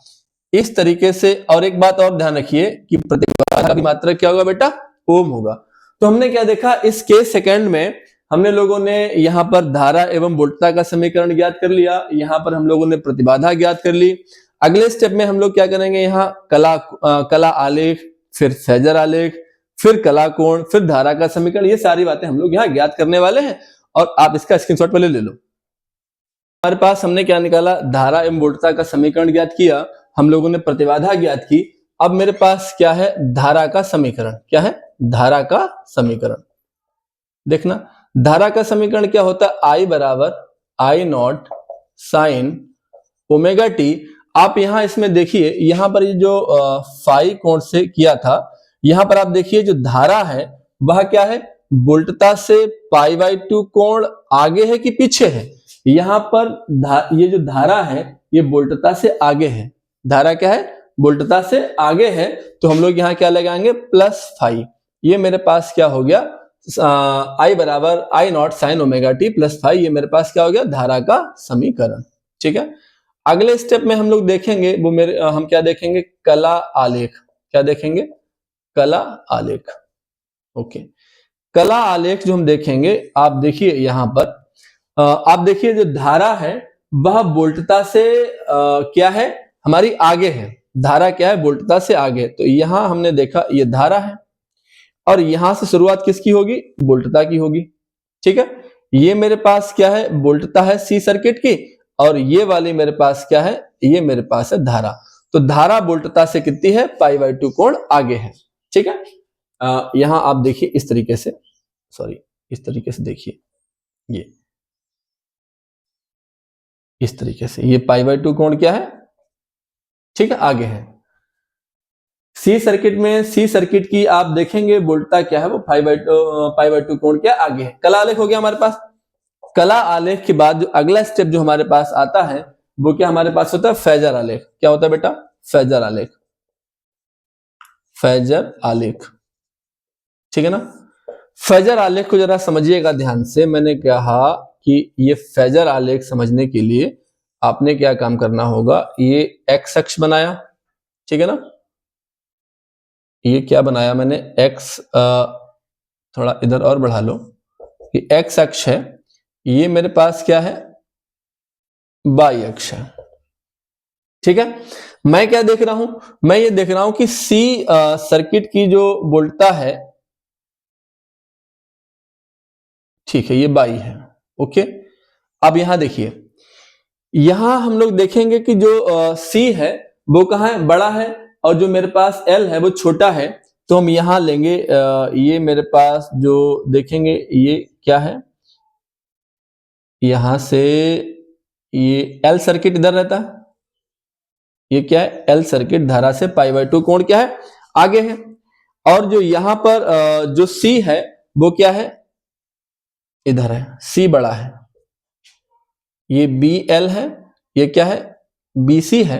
इस तरीके से, और एक बात और ध्यान रखिए कि प्रतिबाधा की मात्रा क्या होगा बेटा, ओम होगा। तो हमने क्या देखा, इस केस सेकंड में हमने लोगों ने यहां पर धारा एवं वोल्टता का समीकरण ज्ञात कर लिया, यहां पर हम लोगों ने प्रतिबाधा ज्ञात कर ली। अगले स्टेप में हम लोग क्या करेंगे, यहाँ कला आलेख, फिर फेजर आलेख, फिर कला कोण, फिर धारा का समीकरण, ये सारी बातें हम लोग यहाँ ज्ञात करने वाले हैं। और आप इसका स्क्रीनशॉट पहले ले लो। हमारे पास हमने क्या निकाला, धारा एवं वोल्टता का समीकरण ज्ञात किया, हम लोगों ने प्रतिबाधा ज्ञात की। अब मेरे पास क्या है, धारा का समीकरण। क्या है, धारा का समीकरण। देखना धारा का समीकरण क्या होता है, आई बराबर I naught sine omega T. आप यहां इसमें देखिए, यहां पर ये जो फाई कोण से किया था, यहां पर आप देखिए जो धारा है वह क्या है, वोल्टता से पाई बाई 2 कोण आगे है कि पीछे है। यहां पर ये जो धारा है ये वोल्टता से आगे है। धारा क्या है, वोल्टता से आगे है, तो हम लोग यहां क्या लगाएंगे, प्लस फाई। ये मेरे पास क्या हो गया, आई बराबर I naught sine omega T plus phi. ये मेरे पास क्या हो गया, धारा का समीकरण। ठीक है, अगले स्टेप में हम लोग देखेंगे वो हम क्या देखेंगे, कला आलेख। क्या देखेंगे, कला आलेख। ओके, कला आलेख जो हम देखेंगे, आप देखिए यहां पर आप देखिए जो धारा है वह वोल्टता से क्या है, हमारी आगे है। धारा क्या है, वोल्टता से आगे। तो यहां हमने देखा ये धारा है और यहां से शुरुआत किसकी होगी, वोल्टता की होगी। ठीक है, ये मेरे पास क्या है, वोल्टता है सी सर्किट की, और ये वाली मेरे पास क्या है, ये मेरे पास है धारा। तो धारा वोल्टता से कितनी है, पाई बाई 2 कोण आगे है। ठीक है, यहां आप देखिए इस तरीके से, सॉरी इस तरीके से देखिए, ये इस तरीके से, ये पाई बाई 2 कोण क्या है, ठीक है, आगे है। सी सर्किट में, सी सर्किट की आप देखेंगे वोल्टता क्या है, वो पाई बाई 2 कोण क्या आगे है। कला आलेख हो गया हमारे पास। कला आलेख के बाद जो अगला स्टेप जो हमारे पास आता है वो क्या हमारे पास होता है, फेजर आलेख। क्या होता है बेटा, फेजर आलेख। फेजर आलेख, ठीक है ना। फेजर आलेख को जरा समझिएगा ध्यान से। मैंने कहा कि ये फेजर आलेख समझने के लिए आपने क्या काम करना होगा, ये एक्स अक्ष बनाया, ठीक है ना। ये क्या बनाया मैंने, एक्स, थोड़ा इधर और बढ़ा लो, ये एक्स अक्ष है, ये मेरे पास क्या है, वाई अक्ष है। ठीक है, मैं क्या देख रहा हूं, मैं ये देख रहा हूं कि सी सर्किट की जो वोल्टता है, ठीक है, ये बाई है। ओके, अब यहां देखिए, यहां हम लोग देखेंगे कि जो सी है वो कहां है, बड़ा है, और जो मेरे पास एल है वो छोटा है। तो हम यहां लेंगे, ये मेरे पास जो देखेंगे ये क्या है, यहां से ये एल सर्किट इधर रहता है, ये क्या है, एल सर्किट धारा से पाई बाई 2 कोण क्या है, आगे है। और जो यहां पर जो सी है वो क्या है, इधर है, सी बड़ा है। ये बी एल है, ये क्या है, बी सी है।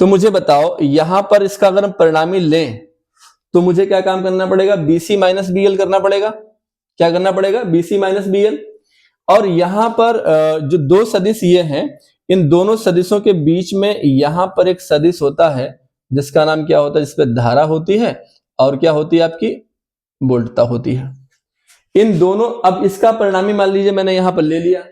तो मुझे बताओ यहां पर इसका अगर हम परिणामी लें तो मुझे क्या काम करना पड़ेगा, बीसी माइनस बी एल करना पड़ेगा। क्या करना पड़ेगा, बीसी माइनस बी एल। और यहां पर जो दो सदिश ये हैं, इन दोनों सदिशों के बीच में यहां पर एक सदिश होता है जिसका नाम क्या होता है, जिसपे धारा होती है और क्या होती है आपकी, वोल्टता होती है। इन दोनों, अब इसका परिणामी मान लीजिए मैंने यहां पर ले लिया।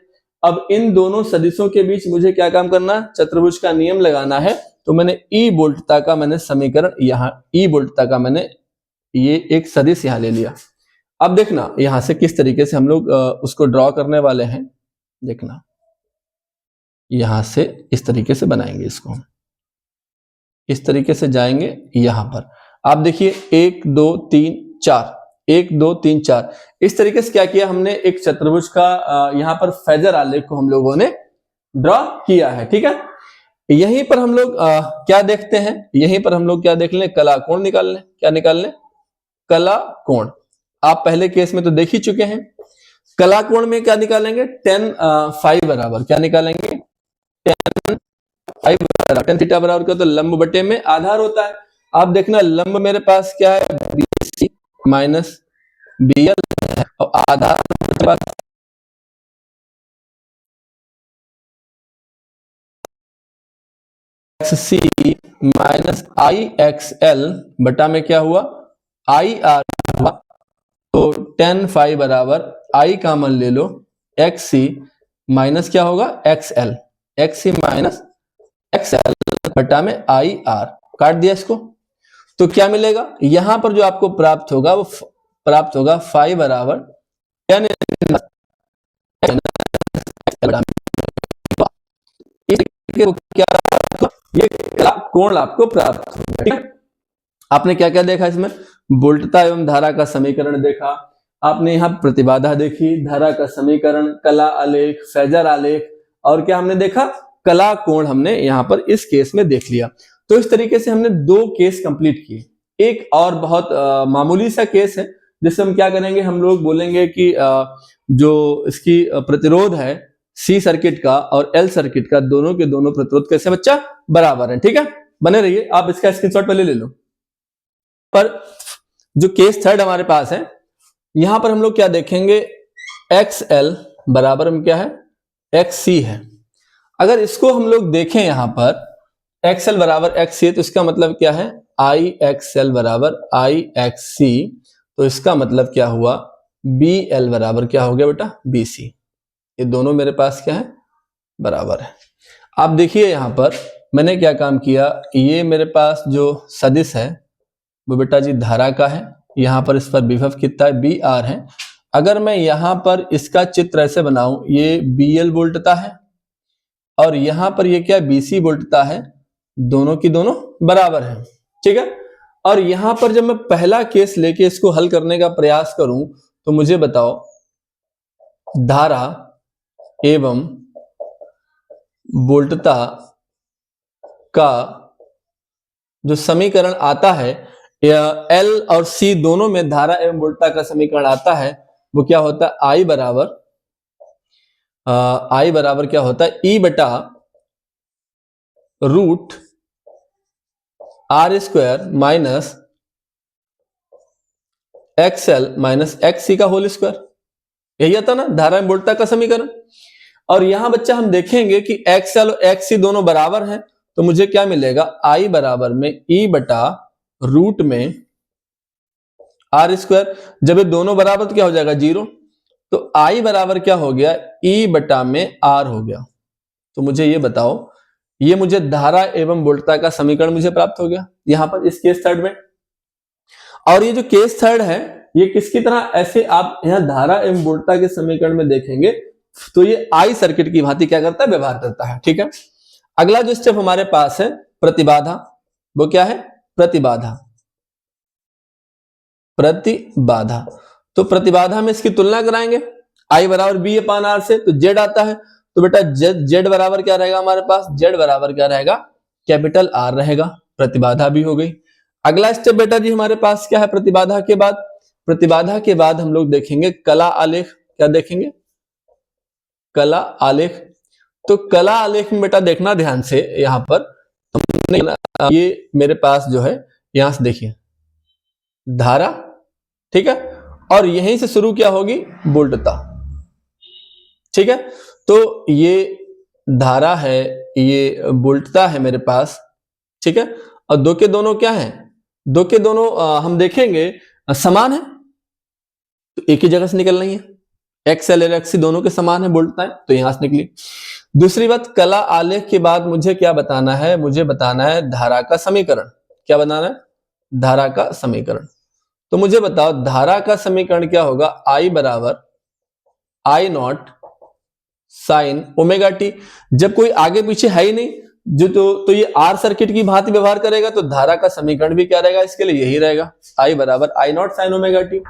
अब इन दोनों सदिशों के बीच मुझे क्या काम करना, चतुर्भुज का नियम लगाना है। तो मैंने ई वोल्टता का मैंने समीकरण यहां, ई वोल्टता का मैंने ये एक सदिश यहां ले लिया। अब देखना यहां से किस तरीके से हम लोग उसको ड्रॉ करने वाले हैं। देखना यहां से इस तरीके से बनाएंगे इसको, इस तरीके से जाएंगे यहां पर। आप देखिए 1 2 3 4, 1 2 3 4 इस तरीके से क्या किया हमने, एक चतुर्भुज का यहाँ पर फेजर आलेख को हम लोगों ने ड्रॉ किया है। ठीक है, यहीं पर हम लोग क्या देखते हैं, यहीं पर हम लोग क्या देख लें, कला कोण निकाल लें। क्या निकाल लें? कला कोण। आप पहले केस में तो देख ही चुके हैं। कला कोण में क्या निकालेंगे, tan फाई बराबर क्या निकालेंगे, tan फाई बराबर tan थीटा बराबर क्या, तो लंब बटे में आधार होता है। आप देखना लंब मेरे पास क्या है, BC माइनस BL है, और आधार मेरे पास XC माइनस IXL बटा में क्या हुआ, IR हुआ। तो tan फाई बराबर I का मान ले लो, XC माइनस क्या होगा, XL, XC माइनस XL बटा में IR। काट दिया इसको, तो क्या मिलेगा, यहां पर जो आपको प्राप्त होगा वो प्राप्त होगा फाई बराबर tan क्या, ये कोण आपको प्राप्त होगा। ठीक है, आपने क्या क्या देखा इसमें, वोल्टता एवं धारा का समीकरण देखा, आपने यहाँ प्रतिबाधा देखी, धारा का समीकरण, कला आलेख, फेजर आलेख, और क्या हमने देखा, कला कोण हमने यहाँ पर इस केस में देख लिया। तो इस तरीके से हमने 2 केस कंप्लीट किए। एक और बहुत मामूली सा केस है जिससे हम क्या करेंगे, हम लोग बोलेंगे कि जो इसकी प्रतिरोध है सी सर्किट का और एल सर्किट का, दोनों के दोनों प्रतिरोध कैसे बच्चा बराबर है। ठीक है, बने रहिए, आप इसका स्क्रीनशॉट पहले ले लो। पर जो केस थर्ड हमारे पास है, यहां पर हम लोग क्या देखेंगे, XL बराबर में क्या है, XC है। अगर इसको हम लोग देखें यहां पर XL बराबर XC है, तो इसका मतलब क्या है, IXL बराबर IXC, तो इसका मतलब क्या हुआ, BL बराबर क्या हो गया बेटा, BC। ये दोनों मेरे पास क्या है, बराबर है। आप देखिए यहां पर मैंने क्या काम किया, ये मेरे पास जो सदिश है वो बेटा जी धारा का है, यहां पर इस पर विभव कितना है, BR है। अगर मैं यहां पर इसका चित्र ऐसे बनाऊं, ये BL वोल्टता है और यहां पर ये क्या BC वोल्टता है, दोनों की दोनों बराबर है। ठीक है, और यहां पर जब मैं पहला केस लेके इसको हल करने का प्रयास करूं, तो मुझे बताओ धारा एवं वोल्टता का जो समीकरण आता है, L और C दोनों में धारा एवं वोल्टता का समीकरण आता है, वो क्या होता है, I बराबर क्या होता है, E बटा root R square minus XL minus XC का होल स्क्वायर। यही आता ना धारा एवं वोल्टता का समीकरण। और यहां बच्चा हम देखेंगे कि XL और XC दोनों बराबर हैं, तो मुझे क्या मिलेगा, I बराबर में E बटा रूट में R स्क्वायर। जब ये दोनों बराबर तो क्या हो जाएगा, 0, तो I बराबर क्या हो गया, E बटा में R हो गया। तो मुझे ये बताओ, ये मुझे धारा एवं वोल्टता का समीकरण मुझे प्राप्त हो गया यहां पर इस केस थर्ड में। और ये जो केस थर्ड है, ये किसकी तरह, ऐसे आप यहां धारा एवं वोल्टता के समीकरण में देखेंगे तो ये आई सर्किट की भांति क्या करता है, व्यवहार करता है। ठीक है, अगला जो स्टेप हमारे पास है प्रतिबाधा, वो क्या है, प्रतिबाधा। प्रतिबाधा, तो प्रतिबाधा में इसकी तुलना कराएंगे, आई बराबर बी अपान आर से, तो जेड आता है, तो बेटा जेड बराबर क्या रहेगा हमारे पास, जेड बराबर क्या रहेगा, कैपिटल आर रहेगा। प्रतिबाधा भी हो गई। अगला स्टेप बेटा जी हमारे पास क्या है, प्रतिबाधा के बाद, प्रतिबाधा के बाद हम लोग देखेंगे कला आलेख। क्या देखेंगे, कला आलेख। तो कला आलेख में बेटा देखना ध्यान से, यहां पर ये मेरे पास जो है, यहां से देखिए धारा, ठीक है, और यहीं से शुरू क्या होगी, वोल्टता। ठीक है, तो ये धारा है, ये वोल्टता है मेरे पास। ठीक है, और दो के दोनों क्या है, दो के दोनों हम देखेंगे समान है, तो एक ही जगह से निकल रही है, XL और XC दोनों के समान है वोल्टता है, तो यहां से निकली। दूसरी बात, कला आलेख के बाद मुझे क्या बताना है, मुझे बताना है धारा का समीकरण। क्या बनाना है, धारा का समीकरण। तो मुझे बताओ धारा का समीकरण क्या होगा, I बराबर I not sine omega T. जब कोई आगे पीछे है ही नहीं, तो ये आर सर्किट की भांति व्यवहार करेगा, तो धारा का समीकरण भी क्या रहेगा इसके लिए, यही रहेगा, I बराबर I not sine omega T.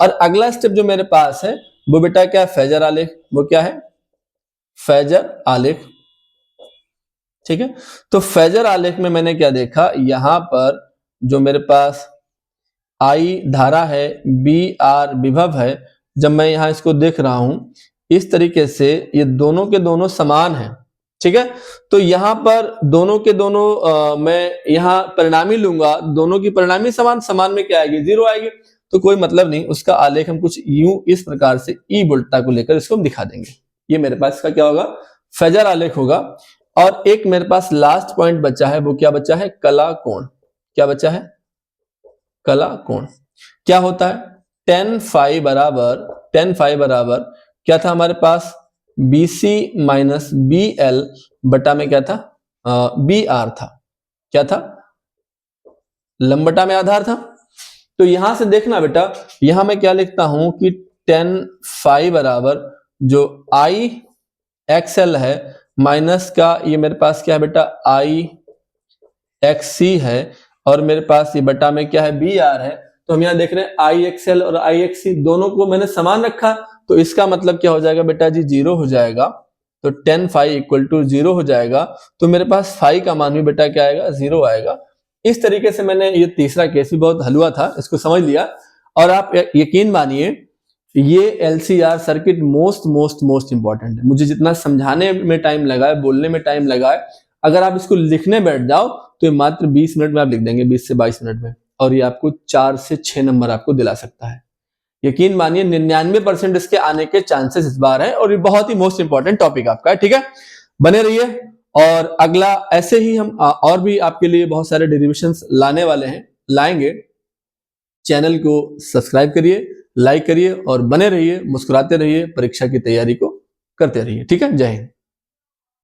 और अगला स्टेप जो मेरे पास है वो बेटा क्या है, फेजर आलेख। वो क्या है, फेजर आलेख। ठीक है, तो फेजर आलेख में मैंने क्या देखा, यहां पर जो मेरे पास I धारा है, BR विभव है, जब मैं यहां इसको देख रहा हूं इस तरीके से, ये दोनों के दोनों समान हैं। ठीक है, तो यहां पर दोनों के दोनों मैं यहां परिणामी लूंगा, दोनों की परिणामी समान, समान में क्या आएगी, 0 आएगी, तो कोई मतलब नहीं, उसका आलेख हम कुछ यूं इस प्रकार से ई वोल्टता को लेकर इसको हम दिखा देंगे। ये मेरे पास इसका क्या होगा, फेजर आलेख होगा। और एक मेरे पास लास्ट पॉइंट बचा है, वो क्या बचा है, कला कोण। क्या बचा है, कला कोण। क्या होता है, tan फाई बराबर क्या था हमारे पास, BC माइनस BL बटा में क्या था, BR था। क्या था, लंबटा में आधार था। तो यहां से देखना बेटा, यहां मैं क्या लिखता हूं कि tan फाई बराबर जो I XL है माइनस का ये मेरे पास क्या है बेटा, I XC है, और मेरे पास ये बटा में क्या है, BR है। तो हम यहां देख रहे हैं IXL और IXC दोनों को मैंने समान रखा, तो इसका मतलब क्या हो जाएगा बेटा जी, 0 हो जाएगा। तो tan फाई इक्वल टू 0 हो जाएगा, तो मेरे पास फाई का मान भी बेटा क्या आएगा, 0 आएगा। इस तरीके से मैंने ये तीसरा केस भी बहुत हलवा था, इसको समझ लिया। और आप यकीन मानिए ये LCR सर्किट मोस्ट इंपॉर्टेंट है। मुझे जितना समझाने में टाइम लगा है, बोलने में टाइम लगा है, अगर आप इसको लिखने बैठ जाओ तो ये मात्र 20 मिनट में आप लिख देंगे, 20 से 22 मिनट में, और ये आपको 4 से 6 नंबर आपको दिला सकता है। यकीन मानिए 99% इसके आने के चांसेस इस बार है, और ये बहुत ही मोस्ट इंपॉर्टेंट टॉपिक आपका है। ठीक है, बने रहिए। और अगला ऐसे ही हम और भी आपके लिए बहुत सारे डेरिवेशंस लाने वाले हैं, लाएंगे। चैनल को सब्सक्राइब करिए, लाइक करिए और बने रहिए, मुस्कुराते रहिए, परीक्षा की तैयारी को करते रहिए। ठीक है, जय हिंद।